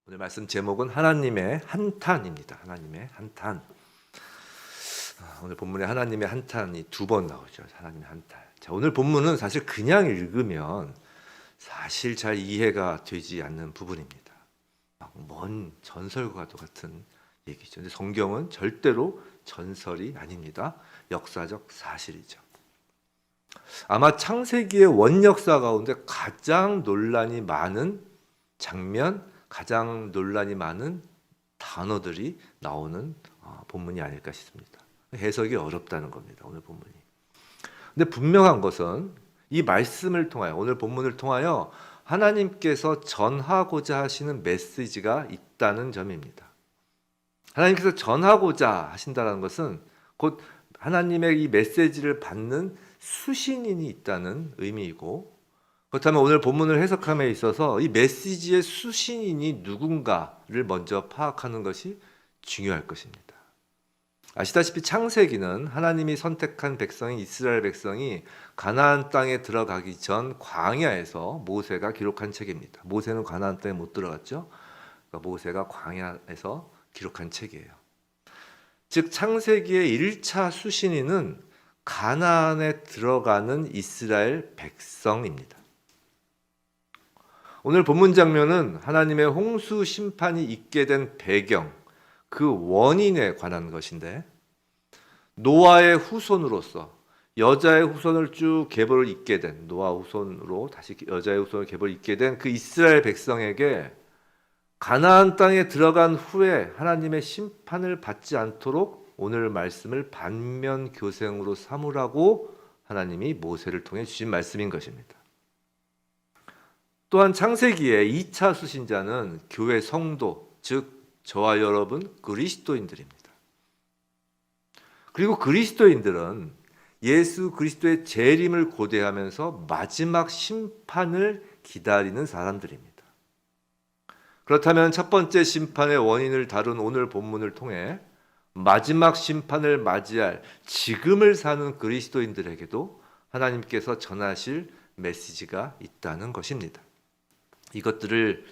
오늘 말씀 제목은 하나님의 한탄입니다. 하나님의 한탄. 오늘 본문에 하나님의 한탄이 두 번 나오죠. 하나님의 한탄. 자, 오늘 본문은 사실 그냥 읽으면 사실 잘 이해가 되지 않는 부분입니다. 먼 전설과도 같은 얘기죠. 근데 성경은 절대로 전설이 아닙니다. 역사적 사실이죠. 아마 창세기의 원역사 가운데 가장 논란이 많은 장면, 가장 논란이 많은 단어들이 나오는 본문이 아닐까 싶습니다. 해석이 어렵다는 겁니다. 오늘 본문이. 근데 분명한 것은 이 말씀을 통하여, 오늘 본문을 통하여 하나님께서 전하고자 하시는 메시지가 있다는 점입니다. 하나님께서 전하고자 하신다는 것은 곧 하나님의 이 메시지를 받는 수신인이 있다는 의미이고, 그렇다면 오늘 본문을 해석함에 있어서 이 메시지의 수신인이 누군가를 먼저 파악하는 것이 중요할 것입니다. 아시다시피 창세기는 하나님이 선택한 백성인 이스라엘 백성이 가나안 땅에 들어가기 전 광야에서 모세가 기록한 책입니다. 모세는 가나안 땅에 못 들어갔죠. 그러니까 모세가 광야에서 기록한 책이에요. 즉 창세기의 1차 수신인은 가나안에 들어가는 이스라엘 백성입니다. 오늘 본문 장면은 하나님의 홍수 심판이 있게 된 배경, 그 원인에 관한 것인데, 노아의 후손으로서 여자의 후손을 쭉 계보를 잇게 된, 노아 후손으로 다시 여자의 후손을 계보를 잇게 된 그 이스라엘 백성에게 가나안 땅에 들어간 후에 하나님의 심판을 받지 않도록 오늘 말씀을 반면 교생으로 삼으라고 하나님이 모세를 통해 주신 말씀인 것입니다. 또한 창세기의 2차 수신자는 교회 성도, 즉 저와 여러분 그리스도인들입니다. 그리고 그리스도인들은 예수 그리스도의 재림을 고대하면서 마지막 심판을 기다리는 사람들입니다. 그렇다면 첫 번째 심판의 원인을 다룬 오늘 본문을 통해 마지막 심판을 맞이할 지금을 사는 그리스도인들에게도 하나님께서 전하실 메시지가 있다는 것입니다.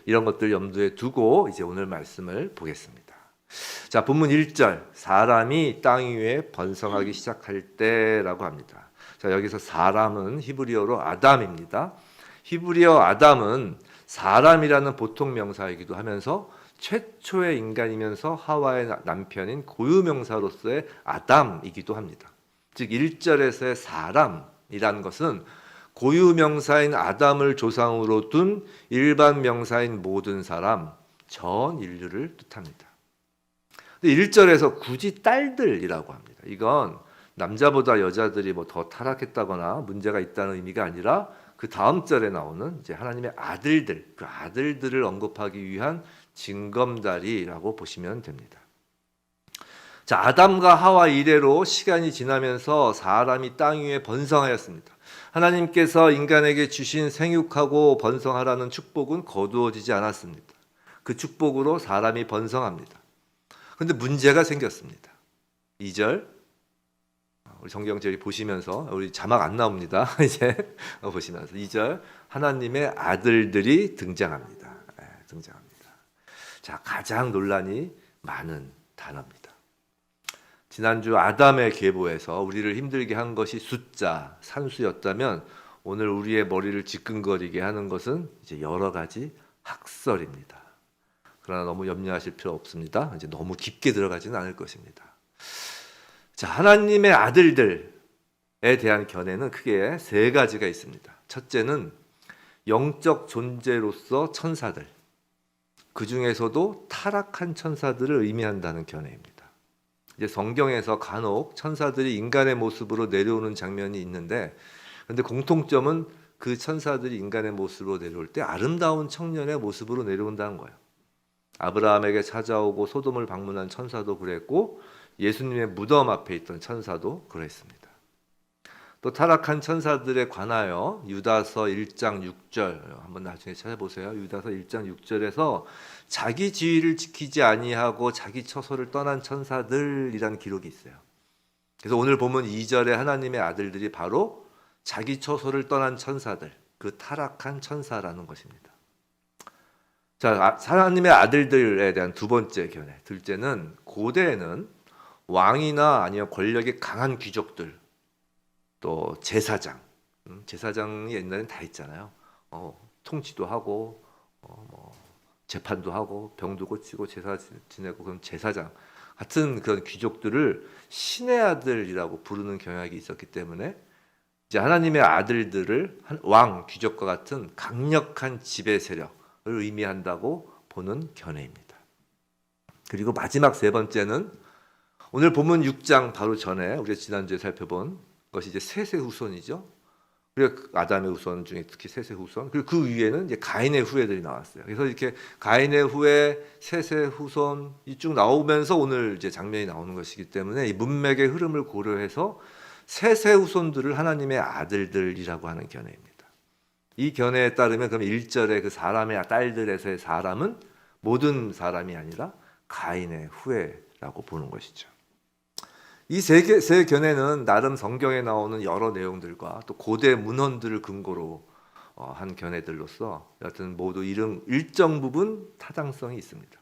이런 것들 염두에 두고 이제 오늘 말씀을 보겠습니다. 자, 본문 1절, 사람이 땅 위에 번성하기 시작할 때라고 합니다. 자, 여기서 사람은 히브리어로 아담입니다. 히브리어 아담은 사람이라는 보통 명사이기도 하면서 최초의 인간이면서 하와의 남편인 고유명사로서의 아담이기도 합니다. 즉 1절에서의 사람이라는 것은 고유명사인 아담을 조상으로 둔 일반 명사인 모든 사람, 전 인류를 뜻합니다. 1절에서 굳이 딸들이라고 합니다. 이건 남자보다 여자들이 더 타락했다거나 문제가 있다는 의미가 아니라 그 다음 절에 나오는 이제 하나님의 아들들, 그 아들들을 언급하기 위한 징검다리라고 보시면 됩니다. 자, 아담과 하와 이래로 시간이 지나면서 사람이 땅 위에 번성하였습니다. 하나님께서 인간에게 주신 생육하고 번성하라는 축복은 거두어지지 않았습니다. 그 축복으로 사람이 번성합니다. 그런데 문제가 생겼습니다. 2절, 우리 성경절이 보시면서, 우리 자막 안 나옵니다. 이제 보시면서 2절, 하나님의 아들들이 등장합니다. 등장합니다. 자, 가장 논란이 많은 단어입니다. 지난주 아담의 계보에서 우리를 힘들게 한 것이 숫자, 산수였다면 오늘 우리의 머리를 지끈거리게 하는 것은 이제 여러 가지 학설입니다. 그러나 너무 염려하실 필요 없습니다. 이제 너무 깊게 들어가지는 않을 것입니다. 자, 하나님의 아들들에 대한 견해는 크게 세 가지가 있습니다. 첫째는 영적 존재로서 천사들, 그 중에서도 타락한 천사들을 의미한다는 견해입니다. 이제 성경에서 간혹 천사들이 인간의 모습으로 내려오는 장면이 있는데, 그런데 공통점은 그 천사들이 인간의 모습으로 내려올 때 아름다운 청년의 모습으로 내려온다는 거예요. 아브라함에게 찾아오고 소돔을 방문한 천사도 그랬고, 예수님의 무덤 앞에 있던 천사도 그랬습니다. 또 타락한 천사들에 관하여 유다서 1장 6절 한번 나중에 찾아보세요. 유다서 1장 6절에서 자기 지위를 지키지 아니하고 자기 처소를 떠난 천사들이라는 기록이 있어요. 그래서 오늘 보면 2절에 하나님의 아들들이 바로 자기 처소를 떠난 천사들, 그 타락한 천사라는 것입니다. 자, 하나님의 아들들에 대한 두 번째 견해. 둘째는 고대에는 왕이나 아니면 권력이 강한 귀족들, 또 제사장, 제사장이 옛날엔 다 있잖아요. 통치도 하고, 재판도 하고, 병도 고치고, 제사 지내고, 그런 제사장 같은 그런 귀족들을 신의 아들이라고 부르는 경향이 있었기 때문에 이제 하나님의 아들들을 왕, 귀족과 같은 강력한 지배 세력을 의미한다고 보는 견해입니다. 그리고 마지막 세 번째는 오늘 본문 6장 바로 전에 우리가 지난주에 살펴본 것이 이제 셋의 후손이죠. 그리고 아담의 후손 중에 특히 셋의 후손, 그리고 그 위에는 이제 가인의 후예들이 나왔어요. 그래서 이렇게 가인의 후예, 셋의 후손이 쭉 나오면서 오늘 이제 장면이 나오는 것이기 때문에 이 문맥의 흐름을 고려해서 셋의 후손들을 하나님의 아들들이라고 하는 견해입니다. 이 견해에 따르면 그럼 1절에 그 사람의 딸들에서의 사람은 모든 사람이 아니라 가인의 후예라고 보는 것이죠. 이 세 견해는 나름 성경에 나오는 여러 내용들과 또 고대 문헌들을 근거로 한 견해들로서 여하튼 모두 일정 부분 타당성이 있습니다.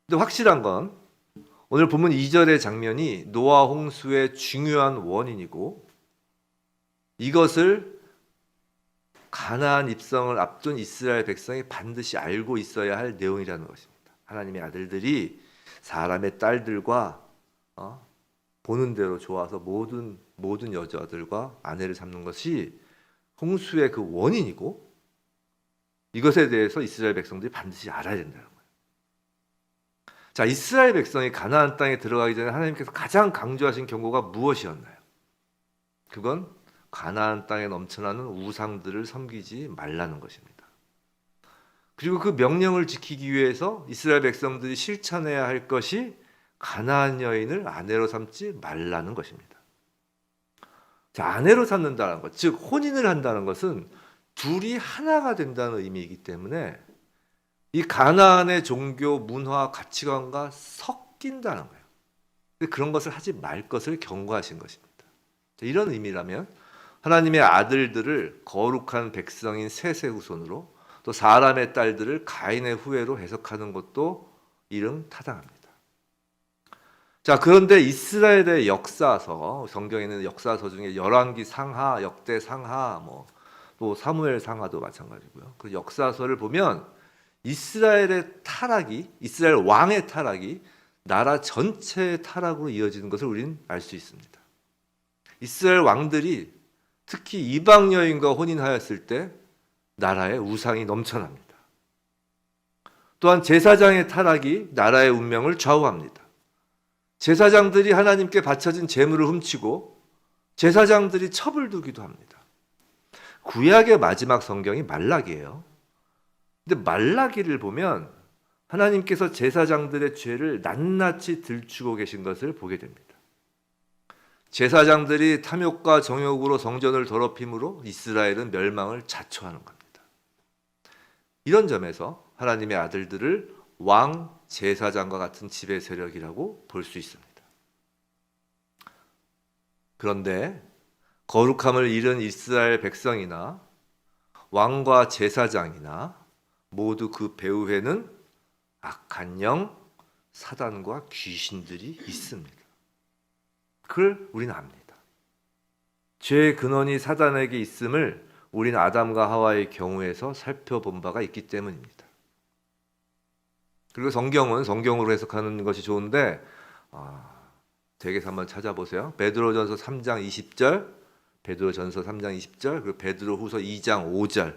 근데 확실한 건 오늘 본문 2절의 장면이 노아 홍수의 중요한 원인이고 이것을 가나안 입성을 앞둔 이스라엘 백성이 반드시 알고 있어야 할 내용이라는 것입니다. 하나님의 아들들이 사람의 딸들과 보는 대로 좋아서 모든 여자들과 아내를 잡는 것이 홍수의 그 원인이고 이것에 대해서 이스라엘 백성들이 반드시 알아야 된다는 거예요. 자, 이스라엘 백성이 가나안 땅에 들어가기 전에 하나님께서 가장 강조하신 경고가 무엇이었나요? 그건 가나안 땅에 넘쳐나는 우상들을 섬기지 말라는 것입니다. 그리고 그 명령을 지키기 위해서 이스라엘 백성들이 실천해야 할 것이 가나안 여인을 아내로 삼지 말라는 것입니다. 자, 아내로 삼는다는 것, 즉 혼인을 한다는 것은 둘이 하나가 된다는 의미이기 때문에 이 가나안의 종교, 문화, 가치관과 섞인다는 거예요. 그런 것을 하지 말 것을 경고하신 것입니다. 자, 이런 의미라면 하나님의 아들들을 거룩한 백성인 셋의 후손으로 또 사람의 딸들을 가인의 후예로 해석하는 것도 이름 타당합니다. 자, 그런데 이스라엘의 역사서, 성경에는 역사서 중에 열왕기 상하, 역대 상하, 또 사무엘 상하도 마찬가지고요. 그 역사서를 보면 이스라엘의 타락이, 이스라엘 왕의 타락이 나라 전체의 타락으로 이어지는 것을 우리는 알 수 있습니다. 이스라엘 왕들이 특히 이방 여인과 혼인하였을 때 나라의 우상이 넘쳐납니다. 또한 제사장의 타락이 나라의 운명을 좌우합니다. 제사장들이 하나님께 바쳐진 제물을 훔치고 제사장들이 첩을 두기도 합니다. 구약의 마지막 성경이 말라기예요. 근데 말라기를 보면 하나님께서 제사장들의 죄를 낱낱이 들추고 계신 것을 보게 됩니다. 제사장들이 탐욕과 정욕으로 성전을 더럽힘으로 이스라엘은 멸망을 자초하는 겁니다. 이런 점에서 하나님의 아들들을 왕, 제사장과 같은 지배 세력이라고 볼 수 있습니다. 그런데 거룩함을 잃은 이스라엘 백성이나 왕과 제사장이나 모두 그 배후에는 악한 영, 사단과 귀신들이 있습니다. 그걸 우리는 압니다. 죄의 근원이 사단에게 있음을 우리는 아담과 하와의 경우에서 살펴본 바가 있기 때문입니다. 그리고 성경은 성경으로 해석하는 것이 좋은데 댁에서 한번 찾아보세요. 베드로전서 3장 20절, 베드로전서 3장 20절, 그리고 베드로후서 2장 5절.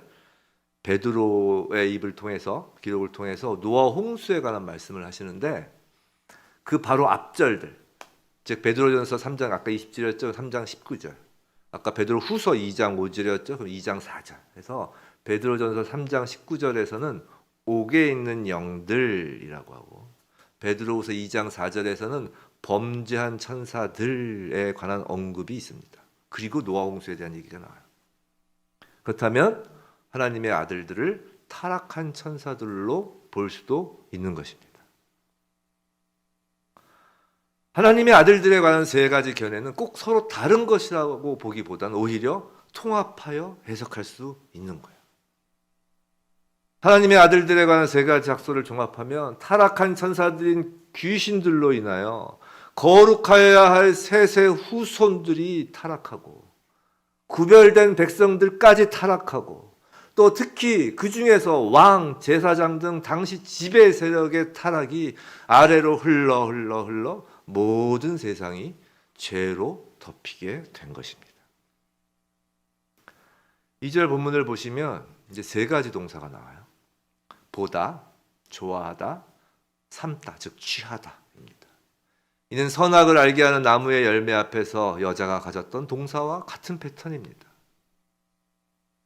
베드로의 입을 통해서, 기록을 통해서 노아 홍수에 관한 말씀을 하시는데 그 바로 앞절들, 즉 베드로전서 3장 아까 20절이었죠. 3장 19절. 아까 베드로후서 2장 5절이었죠. 그럼 2장 4절. 그래서 베드로전서 3장 19절에서는 옥에 있는 영들이라고 하고 베드로후서 2장 4절에서는 범죄한 천사들에 관한 언급이 있습니다. 그리고 노아 홍수에 대한 얘기가 나와요. 그렇다면 하나님의 아들들을 타락한 천사들로 볼 수도 있는 것입니다. 하나님의 아들들에 관한 세 가지 견해는 꼭 서로 다른 것이라고 보기보다는 오히려 통합하여 해석할 수 있는 거예요. 하나님의 아들들에 관한 세 가지 작소를 종합하면 타락한 천사들인 귀신들로 인하여 거룩하여야 할 셋의 후손들이 타락하고 구별된 백성들까지 타락하고 또 특히 그 중에서 왕, 제사장 등 당시 지배 세력의 타락이 아래로 흘러 모든 세상이 죄로 덮이게 된 것입니다. 2절 본문을 보시면 이제 세 가지 동사가 나와요. 보다, 좋아하다, 삼다, 즉 취하다입니다. 이는 선악을 알게 하는 나무의 열매 앞에서 여자가 가졌던 동사와 같은 패턴입니다.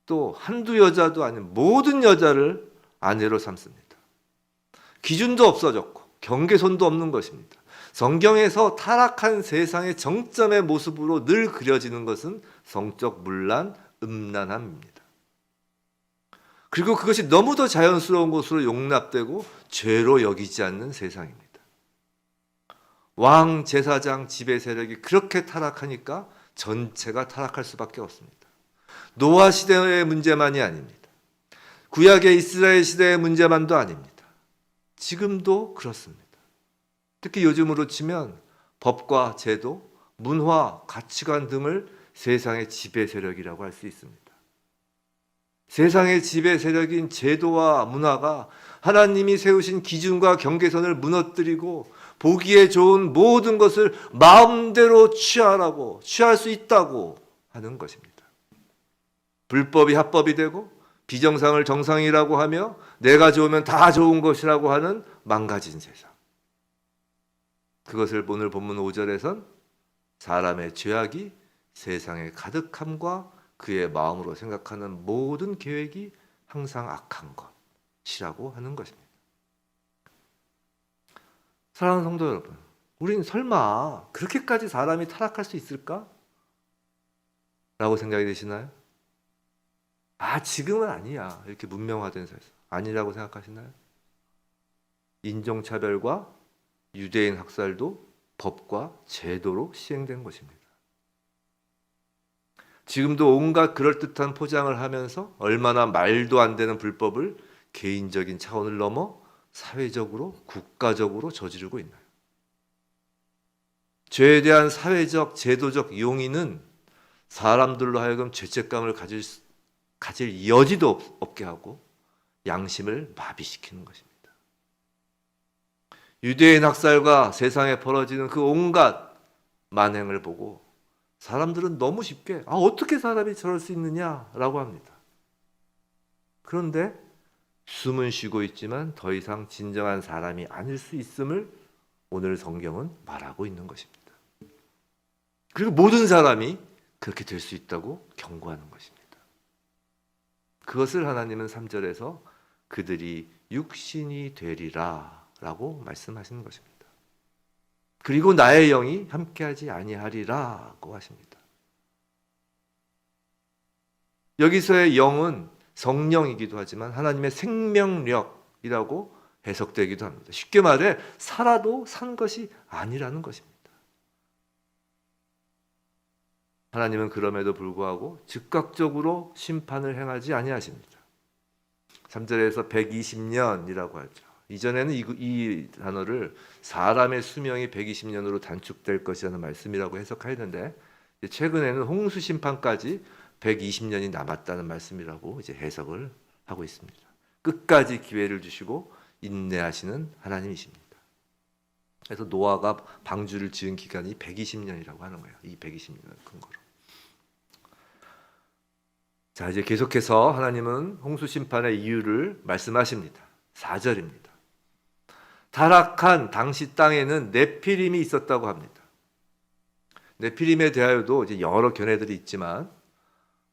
또 한두 여자도 아닌 모든 여자를 아내로 삼습니다. 기준도 없어졌고 경계선도 없는 것입니다. 성경에서 타락한 세상의 정점의 모습으로 늘 그려지는 것은 성적 문란, 음란함입니다. 그리고 그것이 너무도 자연스러운 것으로 용납되고 죄로 여기지 않는 세상입니다. 왕, 제사장, 지배 세력이 그렇게 타락하니까 전체가 타락할 수밖에 없습니다. 노아 시대의 문제만이 아닙니다. 구약의 이스라엘 시대의 문제만도 아닙니다. 지금도 그렇습니다. 특히 요즘으로 치면 법과 제도, 문화, 가치관 등을 세상의 지배 세력이라고 할 수 있습니다. 세상의 지배 세력인 제도와 문화가 하나님이 세우신 기준과 경계선을 무너뜨리고 보기에 좋은 모든 것을 마음대로 취할 수 있다고 하는 것입니다. 불법이 합법이 되고 비정상을 정상이라고 하며 내가 좋으면 다 좋은 것이라고 하는 망가진 세상. 그것을 오늘 본문 5절에선 사람의 죄악이 세상의 가득함과 그의 마음으로 생각하는 모든 계획이 항상 악한 것이라고 하는 것입니다. 사랑하는 성도 여러분, 우린 설마 그렇게까지 사람이 타락할 수 있을까? 라고 생각이 되시나요? 지금은 아니야. 이렇게 문명화된 세상. 아니라고 생각하시나요? 인종차별과 유대인 학살도 법과 제도로 시행된 것입니다. 지금도 온갖 그럴듯한 포장을 하면서 얼마나 말도 안 되는 불법을 개인적인 차원을 넘어 사회적으로, 국가적으로 저지르고 있나요? 죄에 대한 사회적, 제도적 용인은 사람들로 하여금 죄책감을 가질 여지도 없게 하고 양심을 마비시키는 것입니다. 유대인 학살과 세상에 벌어지는 그 온갖 만행을 보고 사람들은 너무 쉽게 어떻게 사람이 저럴 수 있느냐라고 합니다. 그런데 숨은 쉬고 있지만 더 이상 진정한 사람이 아닐 수 있음을 오늘 성경은 말하고 있는 것입니다. 그리고 모든 사람이 그렇게 될 수 있다고 경고하는 것입니다. 그것을 하나님은 3절에서 그들이 육신이 되리라 라고 말씀하시는 것입니다. 그리고 나의 영이 함께하지 아니하리라고 하십니다. 여기서의 영은 성령이기도 하지만 하나님의 생명력이라고 해석되기도 합니다. 쉽게 말해 살아도 산 것이 아니라는 것입니다. 하나님은 그럼에도 불구하고 즉각적으로 심판을 행하지 아니하십니다. 3절에서 120년이라고 하죠. 이전에는 이 단어를 사람의 수명이 120년으로 단축될 것이라는 말씀이라고 해석하였는데 최근에는 홍수 심판까지 120년이 남았다는 말씀이라고 이제 해석을 하고 있습니다. 끝까지 기회를 주시고 인내하시는 하나님이십니다. 그래서 노아가 방주를 지은 기간이 120년이라고 하는 거예요. 이 120년을 근거로. 자, 이제 계속해서 하나님은 홍수 심판의 이유를 말씀하십니다. 4절입니다. 타락한 당시 땅에는 네피림이 있었다고 합니다. 네피림에 대하여도 이제 여러 견해들이 있지만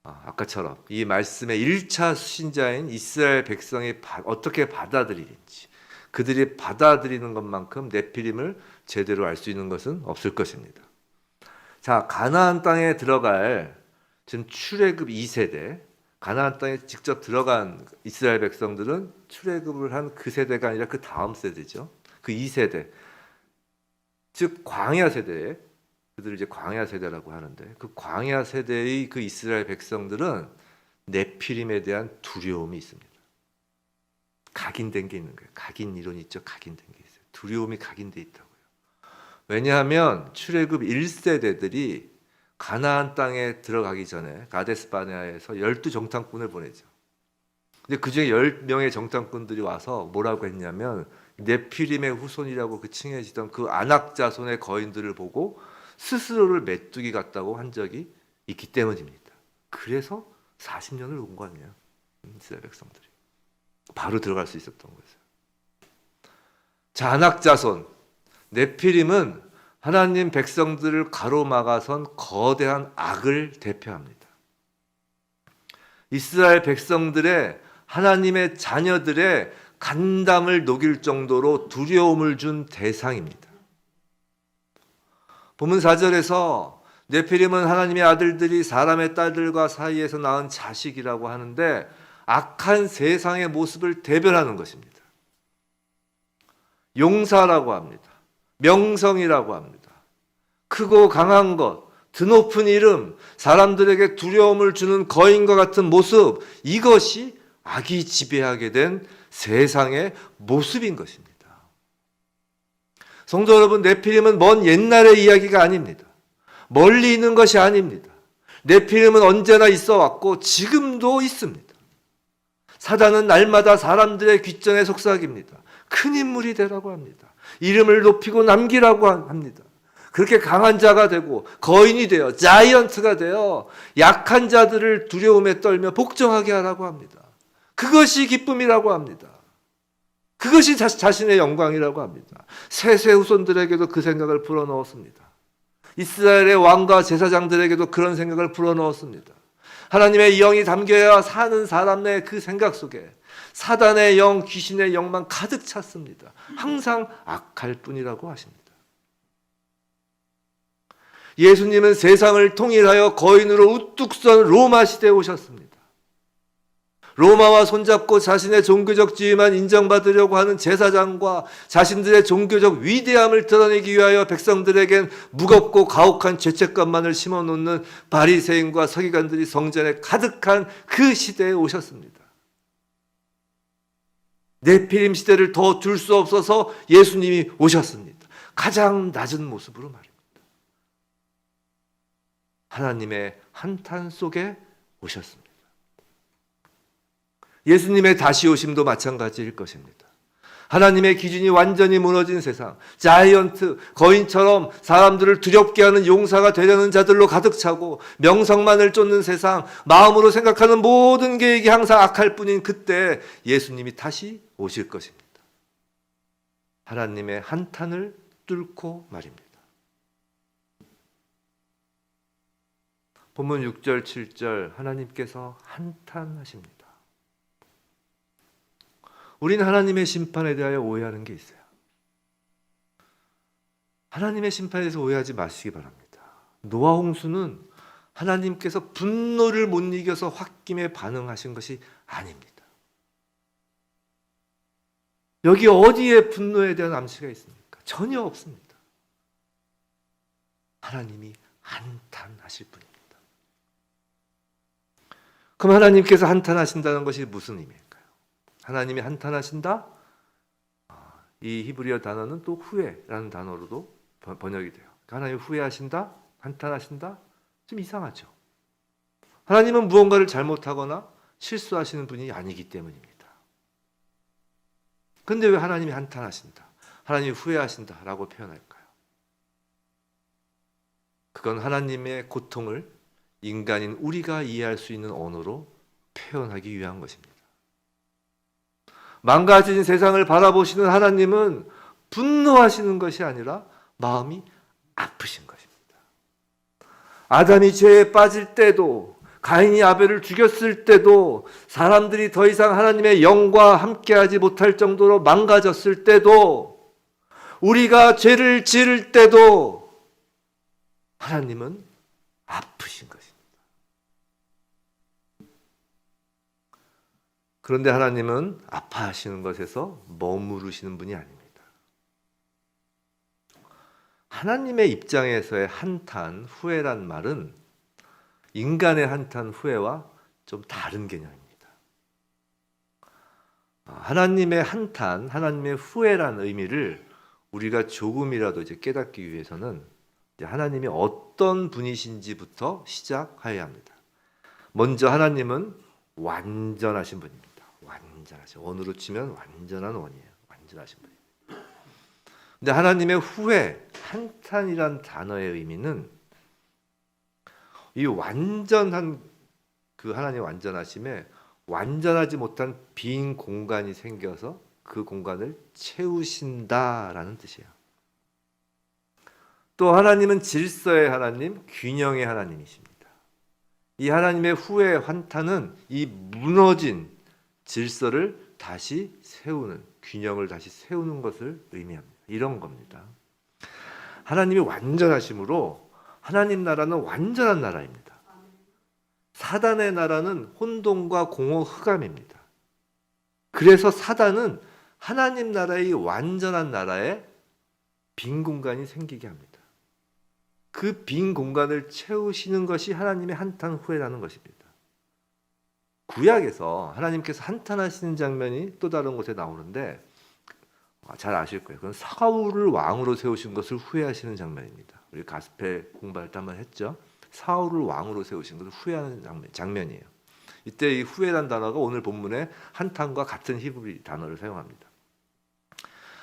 아까처럼 이 말씀의 1차 수신자인 이스라엘 백성이 어떻게 받아들이는지 그들이 받아들이는 것만큼 네피림을 제대로 알 수 있는 것은 없을 것입니다. 자, 가나안 땅에 들어갈 지금 출애굽 2세대 가나안 땅에 직접 들어간 이스라엘 백성들은 출애굽을 한 그 세대가 아니라 그 다음 세대죠. 그 2세대, 즉 광야 세대, 그들을 이제 광야 세대라고 하는데 그 광야 세대의 그 이스라엘 백성들은 네피림에 대한 두려움이 있습니다. 각인된 게 있는 거예요. 각인 이론이 있죠. 각인된 게 있어요. 두려움이 각인돼 있다고요. 왜냐하면 출애굽 1세대들이 가나안 땅에 들어가기 전에 가데스 바네아에서 12정탐꾼을 보내죠. 근데 그중에 10명의 정탐꾼들이 와서 뭐라고 했냐면 네피림의 후손이라고 칭해지던 그 아낙 자손의 거인들을 보고 스스로를 메뚜기 같다고 한 적이 있기 때문입니다. 그래서 40년을 온 거 아니에요. 이스라엘 백성들이. 바로 들어갈 수 있었던 거죠. 자, 아낙 자손 네피림은 하나님 백성들을 가로막아선 거대한 악을 대표합니다. 이스라엘 백성들의 하나님의 자녀들의 간담을 녹일 정도로 두려움을 준 대상입니다. 본문 4절에서 네피림은 하나님의 아들들이 사람의 딸들과 사이에서 낳은 자식이라고 하는데 악한 세상의 모습을 대변하는 것입니다. 용사라고 합니다. 명성이라고 합니다. 크고 강한 것, 드높은 이름, 사람들에게 두려움을 주는 거인과 같은 모습, 이것이 악이 지배하게 된 세상의 모습인 것입니다. 성도 여러분, 네피림은 먼 옛날의 이야기가 아닙니다. 멀리 있는 것이 아닙니다. 네피림은 언제나 있어 왔고 지금도 있습니다. 사단은 날마다 사람들의 귓전에 속삭입니다. 큰 인물이 되라고 합니다. 이름을 높이고 남기라고 합니다. 그렇게 강한 자가 되고 거인이 되어 자이언트가 되어 약한 자들을 두려움에 떨며 복종하게 하라고 합니다. 그것이 기쁨이라고 합니다. 그것이 자신의 영광이라고 합니다. 세세 후손들에게도 그 생각을 불어넣었습니다. 이스라엘의 왕과 제사장들에게도 그런 생각을 불어넣었습니다. 하나님의 영이 담겨야 사는 사람의 그 생각 속에 사단의 영, 귀신의 영만 가득 찼습니다. 항상 악할 뿐이라고 하십니다. 예수님은 세상을 통일하여 거인으로 우뚝 선 로마 시대에 오셨습니다. 로마와 손잡고 자신의 종교적 지위만 인정받으려고 하는 제사장과 자신들의 종교적 위대함을 드러내기 위하여 백성들에겐 무겁고 가혹한 죄책감만을 심어놓는 바리새인과 서기관들이 성전에 가득한 그 시대에 오셨습니다. 네피림 시대를 더 둘 수 없어서 예수님이 오셨습니다. 가장 낮은 모습으로 말입니다. 하나님의 한탄 속에 오셨습니다. 예수님의 다시 오심도 마찬가지일 것입니다. 하나님의 기준이 완전히 무너진 세상, 자이언트, 거인처럼 사람들을 두렵게 하는 용사가 되려는 자들로 가득 차고 명성만을 쫓는 세상, 마음으로 생각하는 모든 계획이 항상 악할 뿐인 그때 예수님이 다시 오실 것입니다. 하나님의 한탄을 뚫고 말입니다. 본문 6절, 7절 하나님께서 한탄하십니다. 우리는 하나님의 심판에 대하여 오해하는 게 있어요. 하나님의 심판에 대해서 오해하지 마시기 바랍니다. 노아 홍수는 하나님께서 분노를 못 이겨서 홧김에 반응하신 것이 아닙니다. 여기 어디에 분노에 대한 암시가 있습니까? 전혀 없습니다. 하나님이 한탄하실 뿐입니다. 그럼 하나님께서 한탄하신다는 것이 무슨 의미일까요? 하나님이 한탄하신다? 이 히브리어 단어는 또 후회라는 단어로도 번역이 돼요. 하나님이 후회하신다? 한탄하신다? 좀 이상하죠. 하나님은 무언가를 잘못하거나 실수하시는 분이 아니기 때문입니다. 그런데 왜 하나님이 한탄하신다? 하나님이 후회하신다라고 표현할까요? 그건 하나님의 고통을 인간인 우리가 이해할 수 있는 언어로 표현하기 위한 것입니다. 망가진 세상을 바라보시는 하나님은 분노하시는 것이 아니라 마음이 아프신 것입니다. 아담이 죄에 빠질 때도, 가인이 아벨을 죽였을 때도, 사람들이 더 이상 하나님의 영과 함께하지 못할 정도로 망가졌을 때도, 우리가 죄를 지을 때도 하나님은 아프신 것입니다. 그런데 하나님은 아파하시는 것에서 머무르시는 분이 아닙니다. 하나님의 입장에서의 한탄, 후회란 말은 인간의 한탄, 후회와 좀 다른 개념입니다. 하나님의 한탄, 하나님의 후회라는 의미를 우리가 조금이라도 이제 깨닫기 위해서는 이제 하나님이 어떤 분이신지부터 시작해야 합니다. 먼저 하나님은 완전하신 분입니다. 완전하신, 원으로 치면 완전한 원이에요. 완전하신 분입니다. 근데 하나님의 후회, 한탄이란 단어의 의미는 이 완전한 그 하나님의 완전하심에 완전하지 못한 빈 공간이 생겨서 그 공간을 채우신다라는 뜻이에요. 또 하나님은 질서의 하나님, 균형의 하나님이십니다. 이 하나님의 후회, 환탄은 이 무너진 질서를 다시 세우는, 균형을 다시 세우는 것을 의미합니다. 이런 겁니다. 하나님이 완전하심으로 하나님 나라는 완전한 나라입니다. 사단의 나라는 혼돈과 공허 흑암입니다. 그래서 사단은 하나님 나라의 완전한 나라에 빈 공간이 생기게 합니다. 그 빈 공간을 채우시는 것이 하나님의 한탄 후회라는 것입니다. 구약에서 하나님께서 한탄하시는 장면이 또 다른 곳에 나오는데 잘 아실 거예요. 그건 사울을 왕으로 세우신 것을 후회하시는 장면입니다. 우리 가스펠 공부할 때 한번 했죠. 사울을 왕으로 세우신 것을 후회하는 장면이에요. 이때 이 후회란 단어가 오늘 본문에 한탄과 같은 히브리 단어를 사용합니다.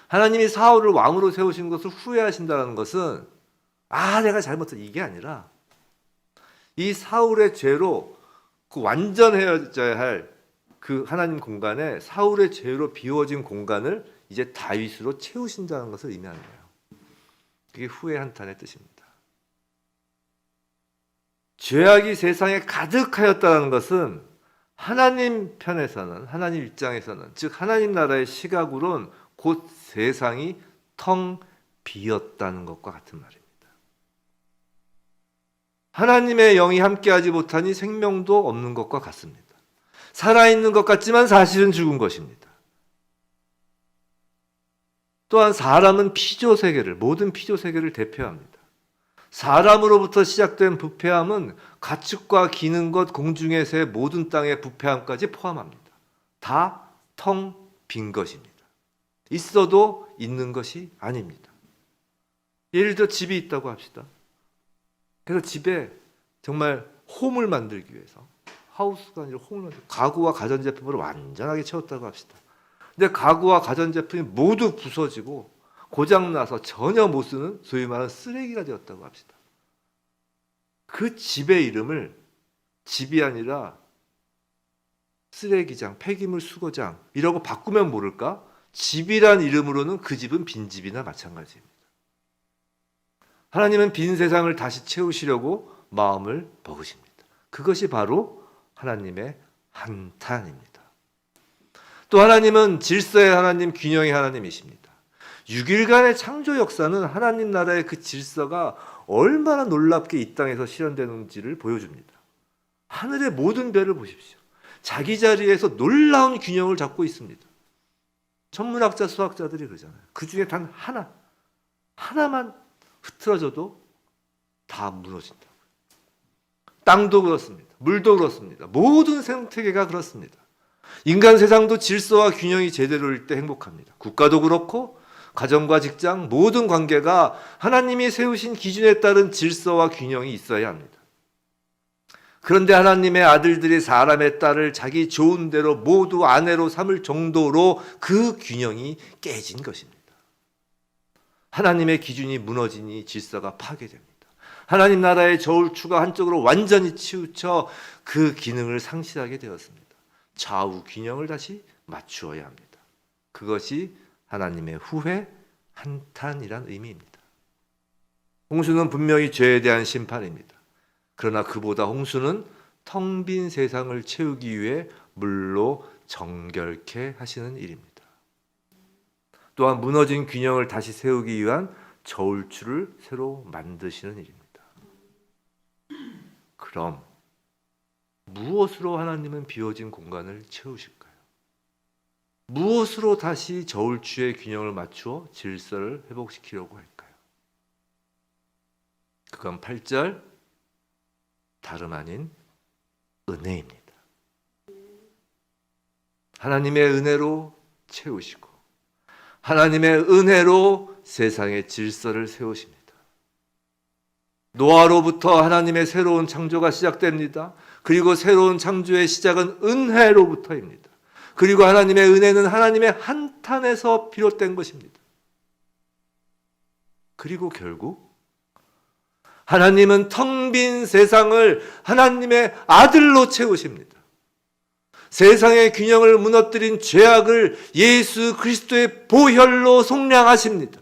하나님이 사울을 왕으로 세우신 것을 후회하신다는 것은 내가 잘못했다 이게 아니라 이 사울의 죄로 그 완전해져야 할 그 하나님 공간에 사울의 죄로 비워진 공간을 이제 다윗으로 채우신다는 것을 의미하는 거예요. 그게 후회 한탄의 뜻입니다. 죄악이 세상에 가득하였다는 것은 하나님 편에서는, 하나님 입장에서는, 즉 하나님 나라의 시각으론 곧 세상이 텅 비었다는 것과 같은 말입니다. 하나님의 영이 함께하지 못하니 생명도 없는 것과 같습니다. 살아있는 것 같지만 사실은 죽은 것입니다. 또한 사람은 피조세계를, 모든 피조세계를 대표합니다. 사람으로부터 시작된 부패함은 가축과 기는 것, 공중의 새, 모든 땅의 부패함까지 포함합니다. 다 텅 빈 것입니다. 있어도 있는 것이 아닙니다. 예를 들어 집이 있다고 합시다. 그래서 집에 정말 홈을 만들기 위해서, 하우스가 아니라 홈을 만들기 위해서 가구와 가전제품으로 완전하게 채웠다고 합시다. 근데 가구와 가전제품이 모두 부서지고 고장나서 전혀 못 쓰는 소위 말하는 쓰레기가 되었다고 합시다. 그 집의 이름을 집이 아니라 쓰레기장, 폐기물 수거장 이라고 바꾸면 모를까? 집이란 이름으로는 그 집은 빈집이나 마찬가지입니다. 하나님은 빈 세상을 다시 채우시려고 마음을 먹으십니다. 그것이 바로 하나님의 한탄입니다. 또 하나님은 질서의 하나님, 균형의 하나님이십니다. 6일간의 창조 역사는 하나님 나라의 그 질서가 얼마나 놀랍게 이 땅에서 실현되는지를 보여줍니다. 하늘의 모든 별을 보십시오. 자기 자리에서 놀라운 균형을 잡고 있습니다. 천문학자, 수학자들이 그러잖아요. 그 중에 단 하나만 흐트러져도 다 무너진다고요. 땅도 그렇습니다. 물도 그렇습니다. 모든 생태계가 그렇습니다. 인간 세상도 질서와 균형이 제대로일 때 행복합니다. 국가도 그렇고 가정과 직장 모든 관계가 하나님이 세우신 기준에 따른 질서와 균형이 있어야 합니다. 그런데 하나님의 아들들이 사람의 딸을 자기 좋은 대로 모두 아내로 삼을 정도로 그 균형이 깨진 것입니다. 하나님의 기준이 무너지니 질서가 파괴됩니다. 하나님 나라의 저울추가 한쪽으로 완전히 치우쳐 그 기능을 상실하게 되었습니다. 좌우 균형을 다시 맞추어야 합니다. 그것이 하나님의 후회, 한탄이란 의미입니다. 홍수는 분명히 죄에 대한 심판입니다. 그러나 그보다 홍수는 텅 빈 세상을 채우기 위해 물로 정결케 하시는 일입니다. 또한 무너진 균형을 다시 세우기 위한 저울추를 새로 만드시는 일입니다. 그럼 무엇으로 하나님은 비워진 공간을 채우실까요? 무엇으로 다시 저울추의 균형을 맞추어 질서를 회복시키려고 할까요? 그건 8절 다름 아닌 은혜입니다. 하나님의 은혜로 채우시고 하나님의 은혜로 세상의 질서를 세우십니다. 노아로부터 하나님의 새로운 창조가 시작됩니다. 그리고 새로운 창조의 시작은 은혜로부터입니다. 그리고 하나님의 은혜는 하나님의 한탄에서 비롯된 것입니다. 그리고 결국 하나님은 텅 빈 세상을 하나님의 아들로 채우십니다. 세상의 균형을 무너뜨린 죄악을 예수 그리스도의 보혈로 속량하십니다.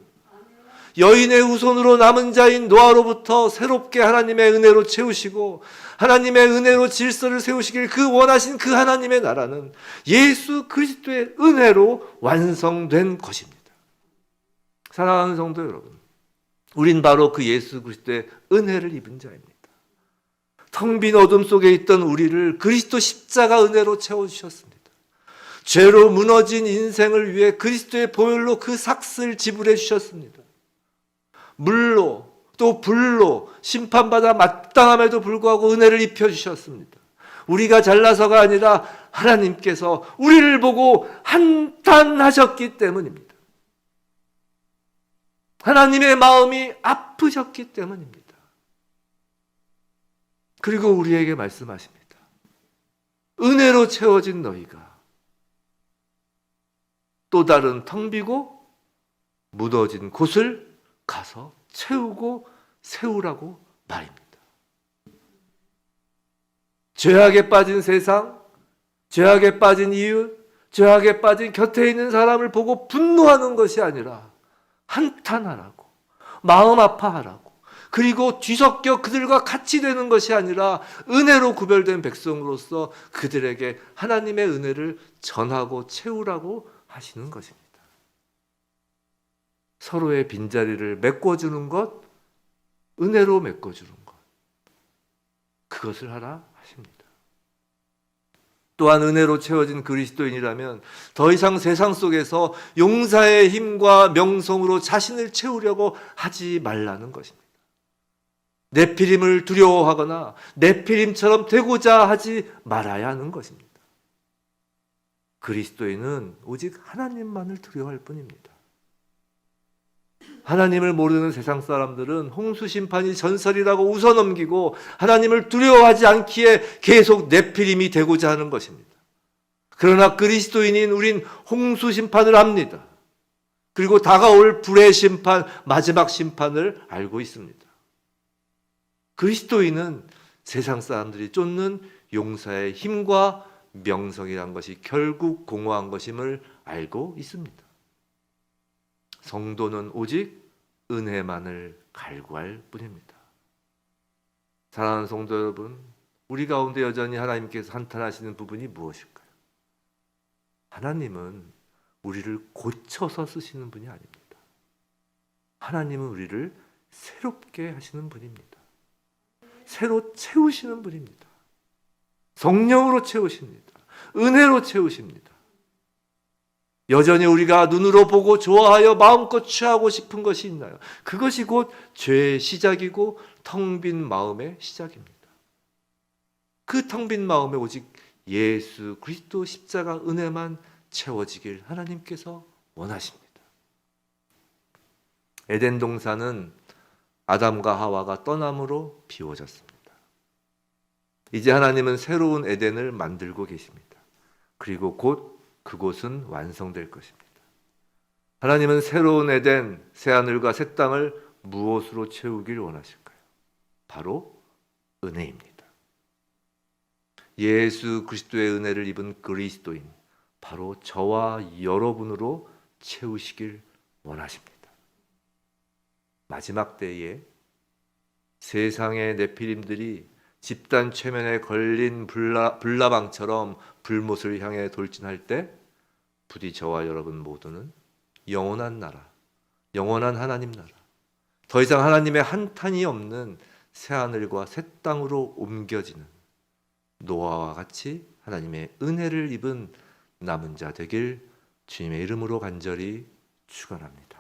여인의 후손으로 남은 자인 노아로부터 새롭게 하나님의 은혜로 채우시고 하나님의 은혜로 질서를 세우시길 그 원하신 그 하나님의 나라는 예수 그리스도의 은혜로 완성된 것입니다. 사랑하는 성도 여러분, 우린 바로 그 예수 그리스도의 은혜를 입은 자입니다. 텅 빈 어둠 속에 있던 우리를 그리스도 십자가 은혜로 채워주셨습니다. 죄로 무너진 인생을 위해 그리스도의 보혈로 그 삭슬 지불해 주셨습니다. 물로 또 불로 심판받아 마땅함에도 불구하고 은혜를 입혀주셨습니다. 우리가 잘나서가 아니라 하나님께서 우리를 보고 한탄하셨기 때문입니다. 하나님의 마음이 아프셨기 때문입니다. 그리고 우리에게 말씀하십니다. 은혜로 채워진 너희가 또 다른 텅 비고 무너진 곳을 가서 채우고 세우라고 말입니다. 죄악에 빠진 세상, 죄악에 빠진 이웃, 죄악에 빠진 곁에 있는 사람을 보고 분노하는 것이 아니라 한탄하라고, 마음 아파하라고, 그리고 뒤섞여 그들과 같이 되는 것이 아니라 은혜로 구별된 백성으로서 그들에게 하나님의 은혜를 전하고 채우라고 하시는 것입니다. 서로의 빈자리를 메꿔주는 것, 은혜로 메꿔주는 것, 그것을 하라 하십니다. 또한 은혜로 채워진 그리스도인이라면 더 이상 세상 속에서 용사의 힘과 명성으로 자신을 채우려고 하지 말라는 것입니다. 네피림을 두려워하거나 네피림처럼 되고자 하지 말아야 하는 것입니다. 그리스도인은 오직 하나님만을 두려워할 뿐입니다. 하나님을 모르는 세상 사람들은 홍수 심판이 전설이라고 웃어넘기고 하나님을 두려워하지 않기에 계속 네피림이 되고자 하는 것입니다. 그러나 그리스도인인 우린 홍수 심판을 압니다. 그리고 다가올 불의 심판, 마지막 심판을 알고 있습니다. 그리스도인은 세상 사람들이 쫓는 용사의 힘과 명성이란 것이 결국 공허한 것임을 알고 있습니다. 성도는 오직 은혜만을 갈구할 뿐입니다. 사랑하는 성도 여러분, 우리 가운데 여전히 하나님께서 한탄하시는 부분이 무엇일까요? 하나님은 우리를 고쳐서 쓰시는 분이 아닙니다. 하나님은 우리를 새롭게 하시는 분입니다. 새로 채우시는 분입니다. 성령으로 채우십니다. 은혜로 채우십니다. 여전히 우리가 눈으로 보고 좋아하여 마음껏 취하고 싶은 것이 있나요? 그것이 곧 죄의 시작이고 텅 빈 마음의 시작입니다. 그 텅 빈 마음에 오직 예수 그리스도 십자가 은혜만 채워지길 하나님께서 원하십니다. 에덴 동산은 아담과 하와가 떠남으로 비워졌습니다. 이제 하나님은 새로운 에덴을 만들고 계십니다. 그리고 곧 그곳은 완성될 것입니다. 하나님은 새로운 에덴, 새하늘과 새 땅을 무엇으로 채우길 원하실까요? 바로 은혜입니다. 예수 그리스도의 은혜를 입은 그리스도인, 바로 저와 여러분으로 채우시길 원하십니다. 마지막 때에 세상의 네피림들이 집단 최면에 걸린 불나방처럼 불못을 향해 돌진할 때 부디 저와 여러분 모두는 영원한 나라, 영원한 하나님 나라, 더 이상 하나님의 한탄이 없는 새하늘과 새 땅으로 옮겨지는 노아와 같이 하나님의 은혜를 입은 남은 자 되길 주님의 이름으로 간절히 축원합니다.